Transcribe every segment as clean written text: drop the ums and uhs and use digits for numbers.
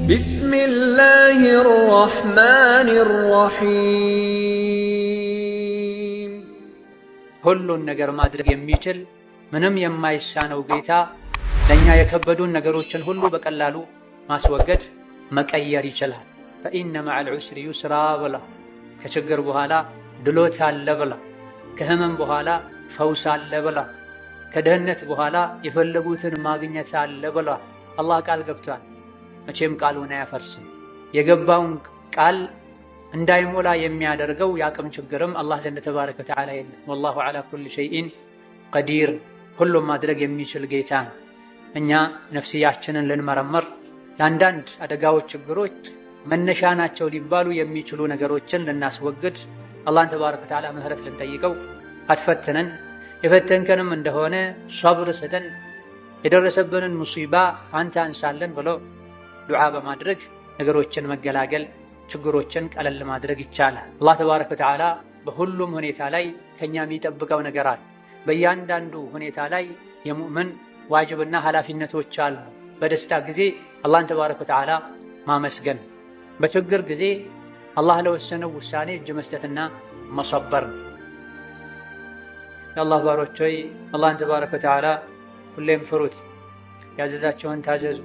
بسم الله الرحمن الرحيم ሁሉን ነገር ማድረግ የሚችል ምንም የማይሳነው ጌታ ለኛ የከበዱን ነገሮችን ሁሉ በቀላሉ ማስወገድ መቀየር ይችላል። فإن مع العسر يسرا ብላ ከችግር በኋላ ድሎት አለ ብላ ከህመም በኋላ ፈውስ አለ ብላ ከድህነት በኋላ የፈለጉትን ማግኘት አለ ብላ አላህ ቃል ገብቷል። መቼም ቃሉን አያፈርስም። የገባውን ቃል እንዳይሞላ የሚያደርገው የአቅም ችግርም አላህ ዘንድ ተባረከ ወተዓላ የለም። ወላሁ ዐላ ኩሊ ሸይኢን ቀዲር፣ ሁሉም ማድረግ የሚችል ጌታ ነው። እኛ ነፍስያችንን ልንመረምር፣ ለአንዳንድ አደጋዎች፣ ችግሮች መነሻ ናቸው ሊባሉ የሚችሉ ነገሮችን ልናስወግድ አላህን ተባረከ ወተዓላ ምህረት ልንጠይቀው፣ አትፈትነን፣ የፈተንከንም እንደሆነ ሷብር ስጠን፣ የደረሰብንን ሙሲባ አንተ አንሳለን ብሎ ዱዓ በማድረግ ነገሮችን መገላገል፣ ችግሮችን ቀለል ማድረግ ይቻላል። አላህ ተባረከ ወተዓላ በሁሉም ሁኔታ ላይ ከኛ የሚጠብቀው ነገር አለ። በእያንዳንዱ ሁኔታ ላይ የሙእምን ዋጅብና ኃላፊነቶች አሉ። በደስታ ጊዜ አላህን ተባረከ ወተዓላ ማመስገን፣ በችግር ጊዜ አላህ ለወሰነው ውሳኔ እጅ መስጠትና መሰበር ነው። የአላህ ባሮች ሆይ አላህን ተባረከ ወተዓላ ሁሌም ፍሩት፣ ያዘዛችሁን ታዘዙ፣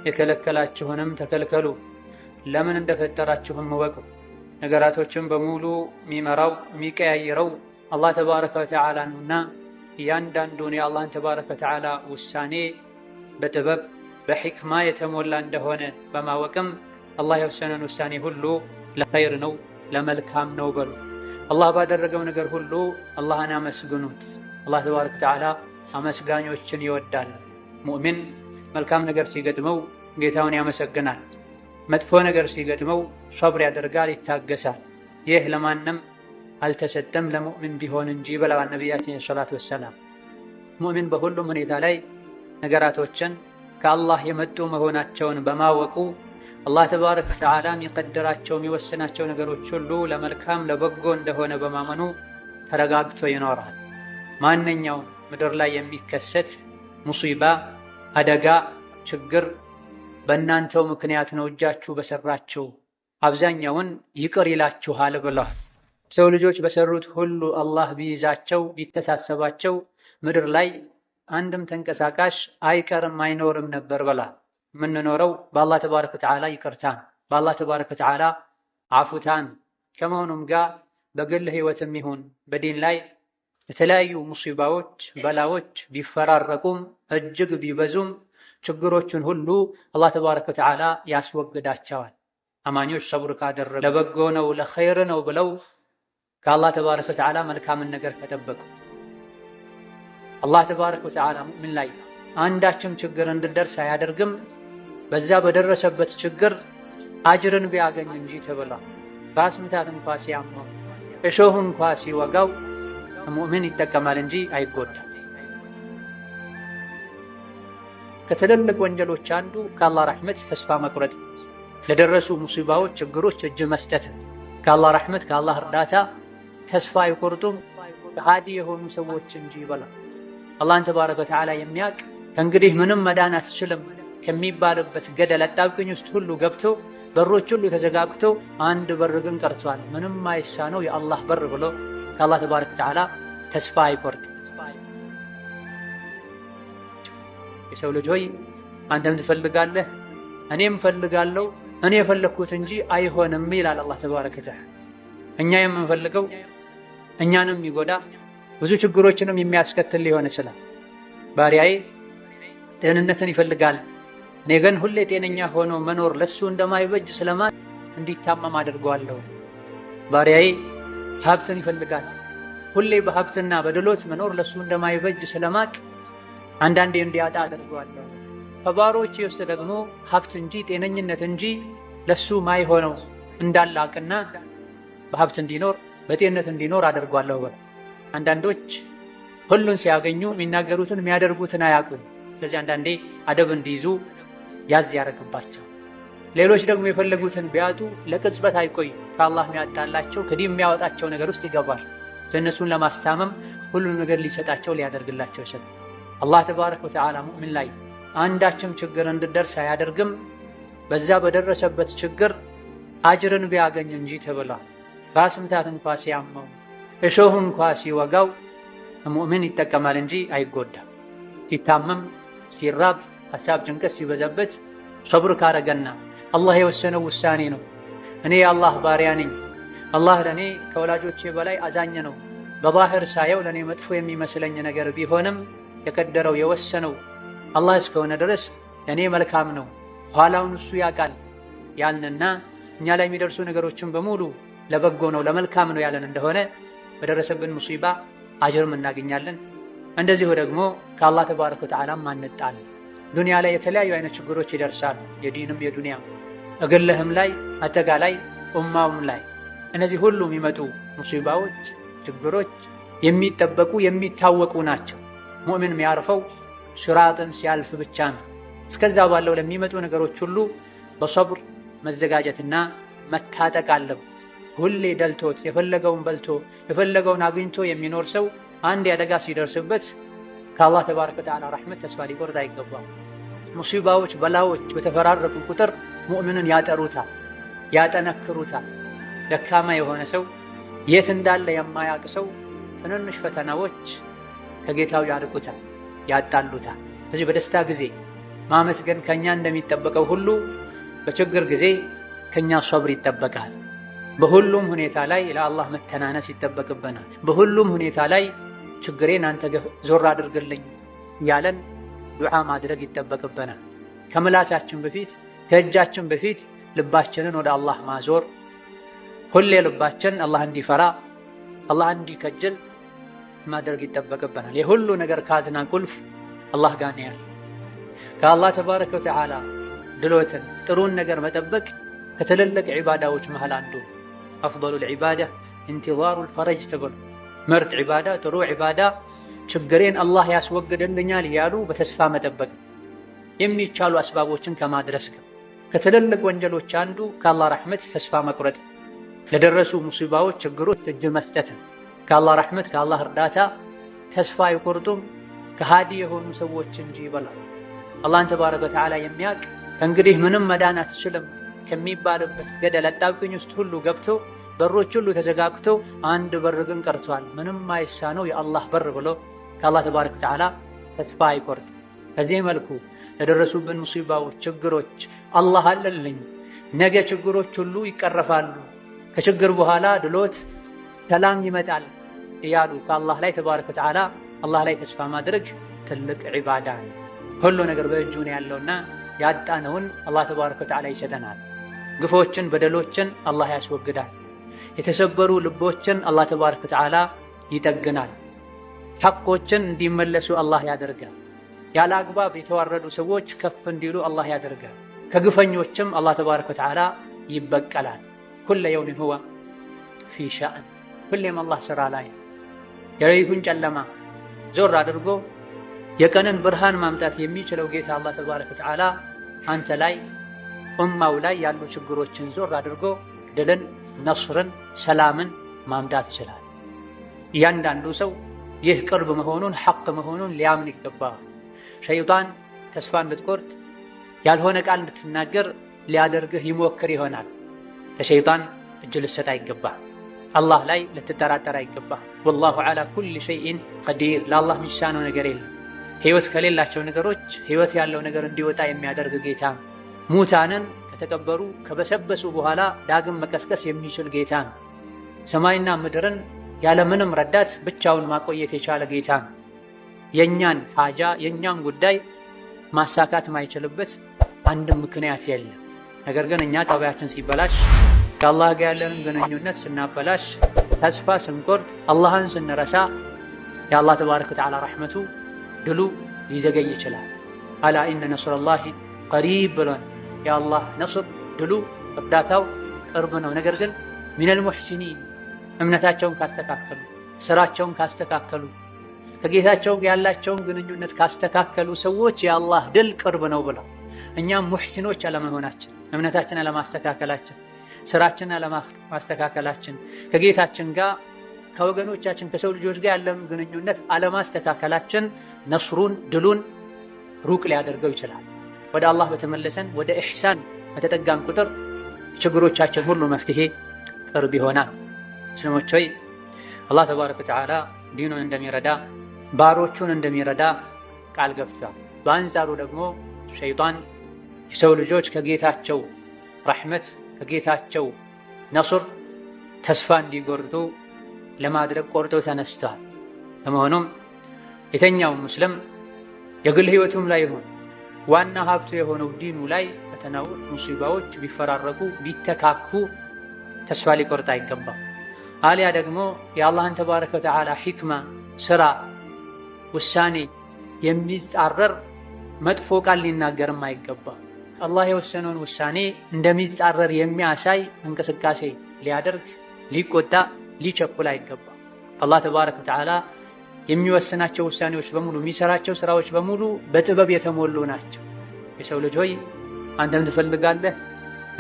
የከለከላችሁንም ተከልከሉ። ለምን እንደፈጠራችሁም እወቁ። ነገራቶችን በሙሉ የሚመራው የሚቀያይረው አላህ ተባረከ ወተዓላ ነውና እያንዳንዱን የአላህን ተባረከ ወተዓላ ውሳኔ በጥበብ በሕክማ የተሞላ እንደሆነ በማወቅም አላህ የወሰነን ውሳኔ ሁሉ ለኸይር ነው ለመልካም ነው በሉ። አላህ ባደረገው ነገር ሁሉ አላህን አመስግኑት። አላህ ተባረከ ወተዓላ አመስጋኞችን ይወዳል። ሙእሚን መልካም ነገር ሲገጥመው ጌታውን ያመሰግናል። መጥፎ ነገር ሲገጥመው ሶብር ያደርጋል፣ ይታገሳል። ይህ ለማንም አልተሰጠም ለሙእሚን ቢሆን እንጂ ብለዋል ነቢያችን ሰለላሁ ዐለይሂ ወሰለም። ሙእሚን በሁሉም ሁኔታ ላይ ነገራቶችን ከአላህ የመጡ መሆናቸውን በማወቁ አላህ ተባረከ ወተዓላ የሚቀድራቸው የሚወስናቸው ነገሮች ሁሉ ለመልካም ለበጎ እንደሆነ በማመኑ ተረጋግቶ ይኖራል። ማንኛውም ምድር ላይ የሚከሰት ሙሲባ፣ አደጋ፣ ችግር በእናንተው ምክንያት ነው እጃችሁ በሰራችሁ አብዛኛውን ይቅር ይላችኋል ብለዋል። ሰው ልጆች በሰሩት ሁሉ አላህ ቢይዛቸው ቢተሳሰባቸው ምድር ላይ አንድም ተንቀሳቃሽ አይቀርም አይኖርም ነበር ብለዋል። የምንኖረው በአላህ ተባረከ ወተዓላ ይቅርታን በአላህ ተባረከ ወተዓላ አፉታን ከመሆኑም ጋር በግል ህይወትም ይሁን በዲን ላይ የተለያዩ ሙሲባዎች በላዎች ቢፈራረቁም እጅግ ቢበዙም ችግሮችን ሁሉ አላህ ተባረከ ወተዓላ ያስወግዳቸዋል። አማኞች ሰብር ካደረጉ ለበጎ ነው ለኸይር ነው ብለው ከአላህ ተባረከ ወተዓላ መልካምን ነገር ከጠበቁ አላህ ተባረከ ወተዓላ ሙእሚን ላይ አንዳችም ችግር እንድደርስ አያደርግም። በዛ በደረሰበት ችግር አጅርን ቢያገኝ እንጂ ተብላ ራስ ምታት እንኳ ሲያመው እሾህ እንኳ ሲወጋው ሙእሚን ይጠቀማል እንጂ አይጎዳም። ከትልልቅ ወንጀሎች አንዱ ከአላህ ረሕመት ተስፋ መቁረጥ፣ ለደረሱ ሙሲባዎች ችግሮች እጅ መስጠት። ከአላህ ረሕመት ከአላህ እርዳታ ተስፋ አይቆርጡም ከሃዲ የሆኑ ሰዎች እንጂ ይበላል። አላህን ተባረከ ወተዓላ የሚያውቅ ከእንግዲህ ምንም መዳን አትችልም ከሚባልበት ገደል አጣብቅኝ ውስጥ ሁሉ ገብቶ በሮች ሁሉ ተዘጋግቶ አንድ በር ግን ቀርቷል፣ ምንም አይሳነው የአላህ በር ብሎ ከአላህ ተባረከ ወተዓላ ተስፋ አይቆርጥም። የሰው ልጅ ሆይ አንተም ትፈልጋለህ እኔም ፈልጋለሁ፣ እኔ የፈለግኩት እንጂ አይሆንም ይላል አላህ ተባረከ ወተዓላ። እኛ የምንፈልገው እኛንም የሚጎዳ ብዙ ችግሮችንም የሚያስከትል ሊሆን ይችላል። ባሪያዬ ጤንነትን ይፈልጋል፣ እኔ ግን ሁሌ ጤነኛ ሆኖ መኖር ለሱ እንደማይበጅ ስለማት እንዲታመም አድርገዋለሁ። ባሪያዬ ሀብትን ይፈልጋል፣ ሁሌ በሀብትና በድሎት መኖር ለሱ እንደማይበጅ ስለማት አንዳንዴ እንዲያጣ አድርገዋለሁ። ከባሮች ውስጥ ደግሞ ሀብት እንጂ ጤነኝነት እንጂ ለሱ ማይሆነው እንዳላቅና በሀብት እንዲኖር በጤንነት እንዲኖር አድርጓለሁ። አንዳንዶች ሁሉን ሲያገኙ የሚናገሩትን የሚያደርጉትን አያውቁም። ስለዚህ አንዳንዴ አደብ እንዲይዙ ያዝ ያደርግባቸው። ሌሎች ደግሞ የፈለጉትን ቢያጡ ለቅጽበት አይቆይ ከአላህ የሚያጣላቸው ከዲን የሚያወጣቸው ነገር ውስጥ ይገባል። እነሱን ለማስታመም ሁሉን ነገር ሊሰጣቸው ሊያደርግላቸው ይችላል። አላህ ተባረከ ወተዓላ ሙእሚን ላይ አንዳችም ችግር እንድደርስ አያደርግም በዛ በደረሰበት ችግር አጅርን ቢያገኝ እንጂ ተብሏል። ራስ ምታት እንኳ ሲያመው እሾህ እንኳ ሲወጋው ሙእሚን ይጠቀማል እንጂ አይጎዳም። ሲታመም፣ ሲራብ፣ ሐሳብ ጭንቀት ሲበዛበት ሰብር ካረገና አላህ የወሰነው ውሳኔ ነው፣ እኔ የአላህ ባሪያ ነኝ፣ አላህ ለእኔ ከወላጆቼ በላይ አዛኝ ነው፣ በዛሂር ሳየው ለእኔ መጥፎ የሚመስለኝ ነገር ቢሆንም የቀደረው የወሰነው አላህ እስከሆነ ድረስ ለእኔ መልካም ነው፣ ኋላውን እሱ ያውቃል ያልንና እኛ ላይ የሚደርሱ ነገሮችን በሙሉ ለበጎ ነው ለመልካም ነው ያለን እንደሆነ በደረሰብን ሙሲባ አጅርም እናገኛለን። እንደዚሁ ደግሞ ከአላህ ተባረከ ወተዓላ ማንጣል። ዱንያ ላይ የተለያዩ አይነት ችግሮች ይደርሳሉ፣ የዲንም የዱንያም፣ እግልህም ላይ አጠቃላይ ኡማውም ላይ። እነዚህ ሁሉ የሚመጡ ሙሲባዎች ችግሮች የሚጠበቁ የሚታወቁ ናቸው። ሙእሚን የሚያርፈው ሲራጥን ሲያልፍ ብቻ ነው። እስከዛ ባለው ለሚመጡ ነገሮች ሁሉ በሰብር መዘጋጀትና መታጠቅ አለበት። ሁሌ ደልቶት የፈለገውን በልቶ የፈለገውን አግኝቶ የሚኖር ሰው አንድ አደጋ ሲደርስበት ከአላህ ተባረከ ወተዓላ ረሕመት ተስፋ ሊቆርጥ አይገባም። ሙሲባዎች በላዎች በተፈራረቁ ቁጥር ሙእሚንን ያጠሩታል፣ ያጠነክሩታል። ደካማ የሆነ ሰው የት እንዳለ የማያውቅ ሰው ትንንሽ ፈተናዎች ከጌታው ያርቁታል፣ ያጣሉታል። ስለዚህ በደስታ ጊዜ ማመስገን ከኛ እንደሚጠበቀው ሁሉ በችግር ጊዜ ከኛ ሶብር ይጠበቃል። በሁሉም ሁኔታ ላይ ለአላህ መተናነስ ይጠበቅብናል። በሁሉም ሁኔታ ላይ ችግሬን አንተ ዞር አድርግልኝ ያለን ዱዓ ማድረግ ይጠበቅብናል። ከምላሳችን በፊት ከእጃችን በፊት ልባችንን ወደ አላህ ማዞር፣ ሁሌ ልባችን አላህ እንዲፈራ አላህ እንዲከጅል ማድረግ ይጠበቅብናል። የሁሉ ነገር ካዝና ቁልፍ አላህ ጋር ነው ያለው። ከአላህ ተባረከ ወተዓላ ድሎትን ጥሩን ነገር መጠበቅ ከትልልቅ ዒባዳዎች መሃል አንዱ። አፍደሉል ዒባዳ ኢንቲዛሩል ፈረጅ ተብሎ ምርጥ ዒባዳ ጥሩ ዒባዳ ችግሬን አላህ ያስወግድልኛል እያሉ በተስፋ መጠበቅ፣ የሚቻሉ አስባቦችን ከማድረስ ጋር። ከትልልቅ ወንጀሎች አንዱ ከአላህ ረሕመት ተስፋ መቁረጥ፣ ለደረሱ ሙሲባዎች ችግሮች እጅ መስጠት። ከአላህ ረሕመት ከአላህ እርዳታ ተስፋ አይቆርጡም ከሃዲ የሆኑ ሰዎች እንጂ ይበላል። አላህን ተባረከ ወተዓላ የሚያውቅ ከእንግዲህ ምንም መዳን አትችልም ከሚባልበት ገደል አጣብቅኝ ውስጥ ሁሉ ገብቶ በሮች ሁሉ ተዘጋግቶ አንድ በር ግን ቀርቷል፣ ምንም አይሳነው የአላህ በር ብሎ ከአላህ ተባረከ ወተዓላ ተስፋ አይቆርጥ። በዚህ መልኩ ለደረሱብን ሙሲባዎች ችግሮች አላህ አለልኝ፣ ነገ ችግሮች ሁሉ ይቀረፋሉ፣ ከችግር በኋላ ድሎት ሰላም ይመጣል እያሉ ከአላህ ላይ ተባረከ ወተዓላ አላህ ላይ ተስፋ ማድረግ ትልቅ ዒባዳ ነው። ሁሉ ነገር በእጁ ነው ያለውና ያጣነውን አላህ ተባረከ ወተዓላ ይሰጠናል። ግፎችን በደሎችን አላህ ያስወግዳል። የተሰበሩ ልቦችን አላህ ተባረከ ወተዓላ ይጠግናል። ሐቆችን እንዲመለሱ አላህ ያደርጋል። ያለ አግባብ የተዋረዱ ሰዎች ከፍ እንዲሉ አላህ ያደርጋል። ከግፈኞችም አላህ ተባረከ ወተዓላ ይበቀላል። ኩለ የውሚን ሁወ ፊ ሸእን፣ ሁሌም አላህ ስራ ላይ። የሌሊቱን ጨለማ ዞር አድርጎ የቀንን ብርሃን ማምጣት የሚችለው ጌታ አላህ ተባረከ ወተዓላ አንተ ላይ ኡማው ላይ ያሉ ችግሮችን ዞር አድርጎ ድልን፣ ነስርን፣ ሰላምን ማምጣት ይችላል። እያንዳንዱ ሰው ይህ ቅርብ መሆኑን ሐቅ መሆኑን ሊያምን ይገባል። ሸይጣን ተስፋ እንድትቆርጥ ያልሆነ ቃል እንድትናገር ሊያደርግህ ይሞክር ይሆናል። ለሸይጣን እጅ ልትሰጥ አይገባህ። አላህ ላይ ልትጠራጠር አይገባህ። ወላሁ ዐላ ኩሊ ሸይኢን ቀዲር፣ ለአላህ የሚሳነው ነገር የለም። ህይወት ከሌላቸው ነገሮች ህይወት ያለው ነገር እንዲወጣ የሚያደርግ ጌታ፣ ሙታንን ከተቀበሩ ከበሰበሱ በኋላ ዳግም መቀስቀስ የሚችል ጌታ ነው። ሰማይና ምድርን ያለምንም ረዳት ብቻውን ማቆየት የቻለ ጌታ ነው። የኛን ሐጃ የኛን ጉዳይ ማሳካት ማይችልበት አንድም ምክንያት የለም። ነገር ግን እኛ ጠባያችን ሲበላሽ፣ ከአላህ ጋር ያለንን ግንኙነት ስናበላሽ፣ ተስፋ ስንቆርጥ፣ አላህን ስንረሳ የአላህ ተባረከ ወተዓላ ረሕመቱ ድሉ ሊዘገይ ይችላል። አላ ኢነ ነስረላሂ ቀሪብ ብሎን የአላህ ነስር ድሉ እርዳታው ቅርብ ነው። ነገር ግን ሚነል ሙሕሲኒን እምነታቸውን ካስተካከሉ፣ ስራቸውን ካስተካከሉ፣ ከጌታቸው ያላቸውን ግንኙነት ካስተካከሉ ሰዎች የአላህ ድል ቅርብ ነው ብለው እኛም ሙሕሲኖች አለመሆናችን፣ እምነታችን አለማስተካከላችን፣ ስራችን አለማስተካከላችን፣ ከጌታችን ጋር ከወገኖቻችን ከሰው ልጆች ጋር ያለን ግንኙነት አለማስተካከላችን ነስሩን ድሉን ሩቅ ሊያደርገው ይችላል። ወደ አላህ በተመለሰን ወደ ኢሕሳን በተጠጋን ቁጥር ችግሮቻችን ሁሉ መፍትሄ ቅርብ ይሆናል። ሙስሊሞች ሆይ አላህ ተባረከ ወተዓላ ዲኑን እንደሚረዳ ባሮቹን እንደሚረዳ ቃል ገብቷል። በአንጻሩ ደግሞ ሸይጣን የሰው ልጆች ከጌታቸው ረሕመት ከጌታቸው ነስር ተስፋ እንዲቆርጡ ለማድረግ ቆርጠው ተነስተዋል። በመሆኑም የተኛው ሙስሊም የግል ህይወቱም ላይ ይሁን ዋና ሀብቱ የሆነው ዲኑ ላይ ፈተናዎች፣ ሙሲባዎች ቢፈራረቁ ቢተካኩ ተስፋ ሊቆርጥ አይገባም። አሊያ ደግሞ የአላህን ተባረከ ወተዓላ ሒክማ ስራ ውሳኔ የሚጻረር መጥፎ ቃል ሊናገርም አይገባም። አላህ የወሰነውን ውሳኔ እንደሚጻረር የሚያሳይ እንቅስቃሴ ሊያደርግ ሊቆጣ ሊቸኩል አይገባም። አላህ ተባረከ ወተዓላ የሚወስናቸው ውሳኔዎች በሙሉ የሚሰራቸው ስራዎች በሙሉ በጥበብ የተሞሉ ናቸው። የሰው ልጅ ሆይ አንተም ትፈልጋለህ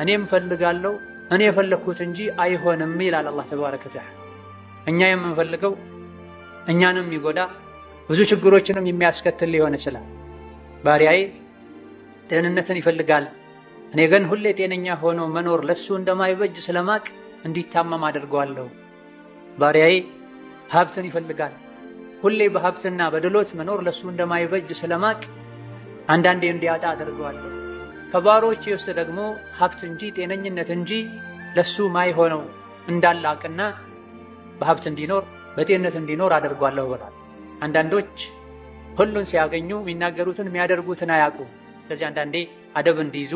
እኔም ፈልጋለሁ እኔ የፈለግኩት እንጂ አይሆንም ይላል አላህ ተባረከ ወተዓላ። እኛ የምንፈልገው እኛንም የሚጎዳ ብዙ ችግሮችንም የሚያስከትል ሊሆን ይችላል። ባሪያዬ ጤንነትን ይፈልጋል፣ እኔ ግን ሁሌ ጤነኛ ሆኖ መኖር ለሱ እንደማይበጅ ስለማቅ እንዲታመም አድርገዋለሁ። ባሪያዬ ሀብትን ይፈልጋል፣ ሁሌ በሀብትና በድሎት መኖር ለሱ እንደማይበጅ ስለማቅ አንዳንዴ እንዲያጣ አድርገዋለሁ። ከባሮች ውስጥ ደግሞ ሀብት እንጂ ጤነኝነት እንጂ ለሱ ማይሆነው እንዳላቅና በሀብት እንዲኖር በጤንነት እንዲኖር አድርጓለሁ ብሏል። አንዳንዶች ሁሉን ሲያገኙ የሚናገሩትን የሚያደርጉትን አያውቁም። ስለዚህ አንዳንዴ አደብ እንዲይዙ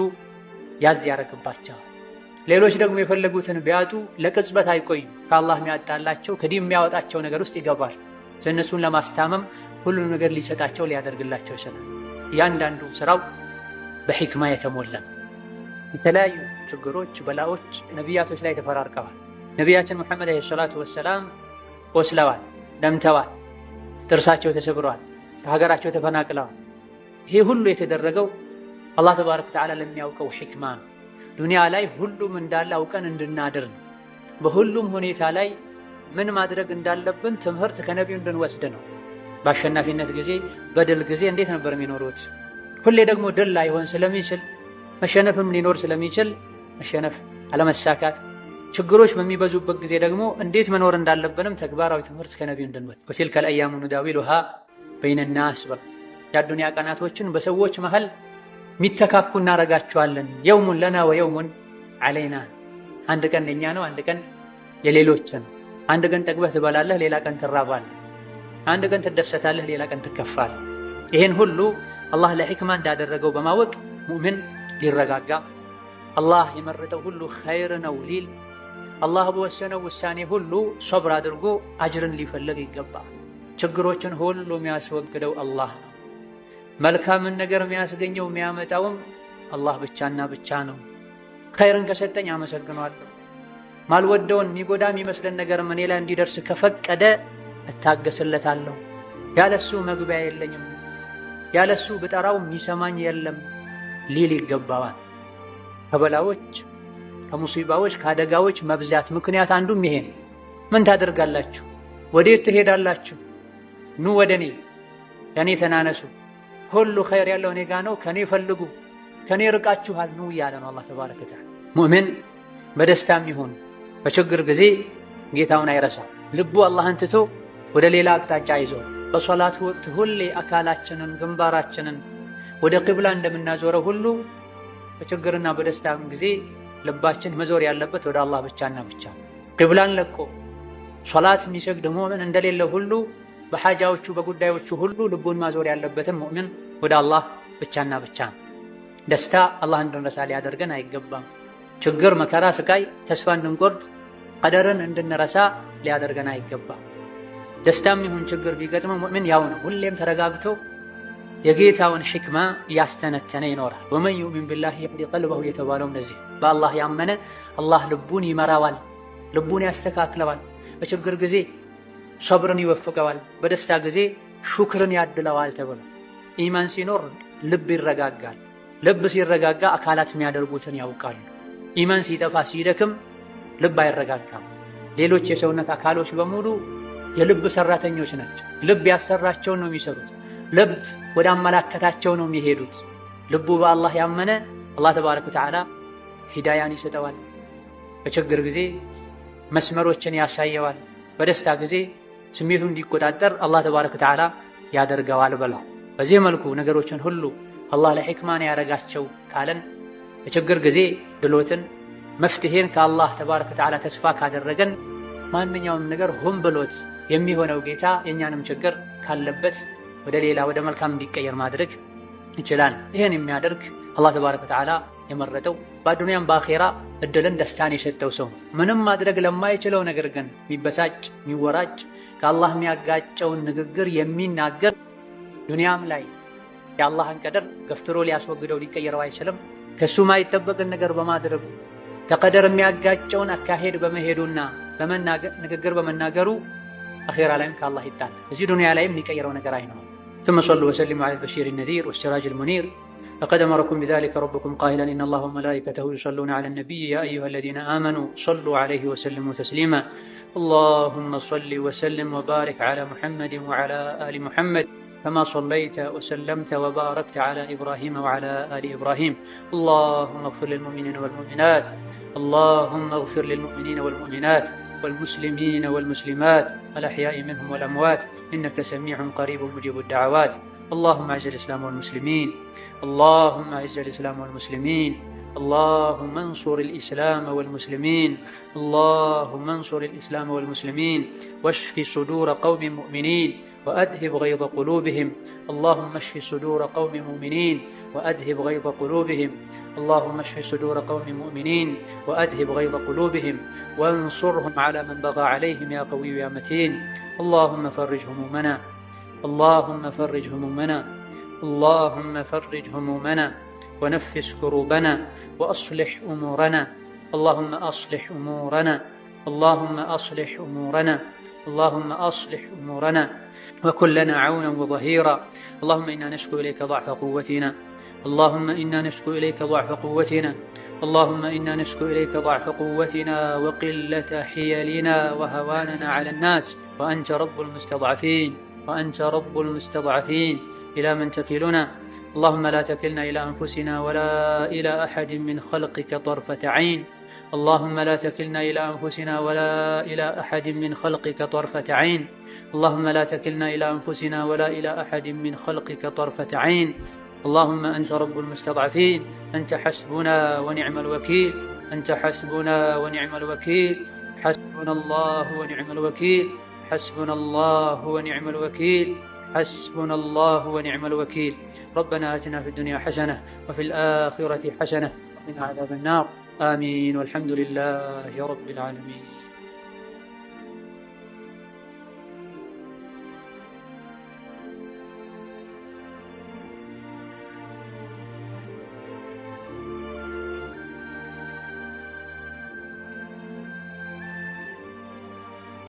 ያዝ ያረግባቸዋል። ሌሎች ደግሞ የፈለጉትን ቢያጡ ለቅጽበት አይቆዩም። ከአላህ የሚያጣላቸው ከዲን የሚያወጣቸው ነገር ውስጥ ይገባል። እነሱን ለማስታመም ሁሉን ነገር ሊሰጣቸው ሊያደርግላቸው ይችላል። እያንዳንዱ ስራው በሕክማ የተሞላ። የተለያዩ ችግሮች በላዎች ነቢያቶች ላይ ተፈራርቀዋል። ነቢያችን ሙሐመድ ዓለይሂ ሰላቱ ወሰላም ቆስለዋል፣ ደምተዋል፣ ጥርሳቸው ተሰብረዋል፣ ከሀገራቸው ተፈናቅለዋል። ይሄ ሁሉ የተደረገው አላህ ተባረከ ወተዓላ ለሚያውቀው ሕክማ ዱንያ ላይ ሁሉም እንዳለ አውቀን እንድናድር ነው። በሁሉም ሁኔታ ላይ ምን ማድረግ እንዳለብን ትምህርት ከነቢዩ እንድንወስድ ነው። በአሸናፊነት ጊዜ በድል ጊዜ እንዴት ነበር የሚኖሩት? ሁሌ ደግሞ ድል ላይሆን ስለሚችል መሸነፍም ሊኖር ስለሚችል መሸነፍ፣ አለመሳካት፣ ችግሮች በሚበዙበት ጊዜ ደግሞ እንዴት መኖር እንዳለብንም ተግባራዊ ትምህርት ከነቢዩ እንድንወስድ። ወቲልከል አያሙ ኑዳዊሉሃ በይነ ናስ በል የአዱንያ ቀናቶችን በሰዎች መሃል ሚተካኩ እናረጋቸዋለን። የውሙን ለና ወየውሙን ዐለይና፣ አንድ ቀን የኛ ነው፣ አንድ ቀን የሌሎችን። አንድ ቀን ጠግበህ ትበላለህ፣ ሌላ ቀን ትራባለህ። አንድ ቀን ትደሰታለህ፣ ሌላ ቀን ትከፋለህ። ይሄን ሁሉ አላህ ለሕክማ እንዳደረገው በማወቅ ሙእምን ሊረጋጋ፣ አላህ የመረጠው ሁሉ ኸይር ነው ሊል፣ አላህ በወሰነው ውሳኔ ሁሉ ሶብር አድርጎ አጅርን ሊፈልግ ይገባል። ችግሮችን ሁሉ የሚያስወግደው አላህ ነው። መልካምን ነገር የሚያስገኘው የሚያመጣውም አላህ ብቻና ብቻ ነው። ኸይርን ከሰጠኝ አመሰግነዋለሁ። ማልወደውን የሚጎዳ የሚመስለን ነገር እኔ ላይ እንዲደርስ ከፈቀደ እታገስለታለሁ። ያለሱ መግቢያ የለኝም፣ ያለሱ ብጠራው የሚሰማኝ የለም ሊል ይገባዋል። ከበላዎች ከሙሲባዎች ከአደጋዎች መብዛት ምክንያት አንዱም ይሄ ነው። ምን ታደርጋላችሁ? ወዴት ትሄዳላችሁ? ኑ ወደ እኔ፣ ከእኔ ተናነሱ፣ ሁሉ ኸይር ያለው እኔ ጋ ነው፣ ከእኔ ፈልጉ፣ ከእኔ ርቃችኋል ኑ እያለ ነው አላህ ተባረከ ወተዓላ። ሙእሚን በደስታም ይሁን በችግር ጊዜ ጌታውን አይረሳም። ልቡ አላህን ትቶ ወደ ሌላ አቅጣጫ ይዞ በሶላት ወቅት ሁሌ አካላችንን ግንባራችንን ወደ ቂብላ እንደምናዞረው ሁሉ በችግርና በደስታም ጊዜ ልባችን መዞር ያለበት ወደ አላህ ብቻና ብቻ። ቂብላን ለቆ ሶላት የሚሰግድ ሙእሚን እንደሌለ ሁሉ በሐጃዎቹ በጉዳዮቹ ሁሉ ልቡን ማዞር ያለበትም ሙእሚን ወደ አላህ ብቻና ብቻ። ደስታ አላህ እንድንረሳ ሊያደርገን አይገባም። ችግር፣ መከራ፣ ስቃይ ተስፋ እንድንቆርጥ ቀደርን እንድንረሳ ሊያደርገን አይገባም። ደስታም ይሁን ችግር ቢገጥመው ሙእሚን ያው ነው፣ ሁሌም ተረጋግቶ የጌታውን ሕክማ እያስተነተነ ይኖራል። ወመን ዩእሚን ቢላሂ የህዲ ቀልበሁ የተባለው እነዚህ በአላህ ያመነ አላህ ልቡን ይመራዋል፣ ልቡን ያስተካክለዋል። በችግር ጊዜ ሶብርን ይወፍቀዋል፣ በደስታ ጊዜ ሹክርን ያድለዋል ተብሎ ኢማን ሲኖር ልብ ይረጋጋል። ልብ ሲረጋጋ አካላት የሚያደርጉትን ያውቃሉ። ኢማን ሲጠፋ ሲደክም ልብ አይረጋጋም። ሌሎች የሰውነት አካሎች በሙሉ የልብ ሰራተኞች ናቸው። ልብ ያሰራቸውን ነው የሚሰሩት። ልብ ወደ አመላከታቸው ነው የሚሄዱት። ልቡ በአላህ ያመነ አላህ ተባረከ ወተዓላ ሂዳያን ይሰጠዋል። በችግር ጊዜ መስመሮችን ያሳየዋል። በደስታ ጊዜ ስሜቱ እንዲቆጣጠር አላህ ተባረከ ወተዓላ ያደርገዋል ብለው። በዚህ መልኩ ነገሮችን ሁሉ አላህ ለሕክማን ያደረጋቸው ካለን በችግር ጊዜ ድሎትን መፍትሄን ከአላህ ተባረከ ወተዓላ ተስፋ ካደረገን ማንኛውም ነገር ሆን ብሎት የሚሆነው ጌታ የእኛንም ችግር ካለበት ወደ ሌላ ወደ መልካም እንዲቀየር ማድረግ ይችላል። ይህን የሚያደርግ አላህ ተባረከ ወተዓላ የመረጠው በአዱንያም በአኼራ እድልን ደስታን የሰጠው ሰው ምንም ማድረግ ለማይችለው ነገር ግን የሚበሳጭ የሚወራጭ ከአላህ የሚያጋጨውን ንግግር የሚናገር ዱንያም ላይ የአላህን ቀደር ገፍትሮ ሊያስወግደው ሊቀየረው አይችልም። ከሱ ማይጠበቅን ነገር በማድረጉ ከቀደር የሚያጋጨውን አካሄድ በመሄዱና ንግግር በመናገሩ አኼራ ላይም ከአላህ ይጣል። እዚህ ዱንያ ላይም የሚቀየረው ነገር አይኖርም። ثم صلوا وسلموا على البشير النذير والسراج المنير لقد أمركم بذلك ربكم قائلا إن الله وملائكته يصلون على النبي يا أيها الذين آمنوا صلوا عليه وسلموا تسليما اللهم صل وسلم وبارك على محمد وعلى آل محمد كما صليت وسلمت وباركت على إبراهيم وعلى آل إبراهيم اللهم اغفر للمؤمنين والمؤمنات اللهم اغفر للمؤمنين والمؤمنات والمسلمين والمسلمات الأحياء منهم والأموات إنك سميع قريب مجيب الدعوات اللهم أعز الإسلام والمسلمين اللهم أعز الإسلام والمسلمين اللهم انصر الإسلام والمسلمين اللهم انصر الإسلام والمسلمين واشف صدور قوم مؤمنين وأذهب غيظ قلوبهم اللهم اشف صدور قوم مؤمنين وأذهب غيظ قلوبهم اللهم اشف صدور قوم مؤمنين وأذهب غيظ قلوبهم وانصرهم على من بغى عليهم يا قوي يا متين اللهم فرج همومنا اللهم فرج همومنا اللهم فرج همومنا ونفس كروبنا وأصلح أمورنا اللهم أصلح أمورنا اللهم أصلح أمورنا اللهم أصلح أمورنا وكن لنا عونا وظهيرا اللهم إنا نشكو إليك ضعف قوتنا اللهم إنا نشكو إليك ضعف قوتنا اللهم إنا نشكو إليك ضعف قوتنا وقلة حيلنا وهواننا على الناس وأنت رب المستضعفين وأنت رب المستضعفين إلى من تكلنا اللهم لا تكلنا إلى أنفسنا ولا إلى أحد من خلقك طرفة عين اللهم لا تكلنا إلى أنفسنا ولا إلى أحد من خلقك طرفة عين اللهم لا تكلنا إلى أنفسنا ولا إلى أحد من خلقك طرفة عين اللهم أنت رب المستضعفين أنت حسبنا ونعم الوكيل أنت حسبنا ونعم الوكيل حسبنا الله ونعم الوكيل حسبنا الله ونعم الوكيل حسبنا الله ونعم الوكيل ربنا آتنا في الدنيا حسنة وفي الآخرة حسنة وقنا عذاب النار آمين والحمد لله رب العالمين.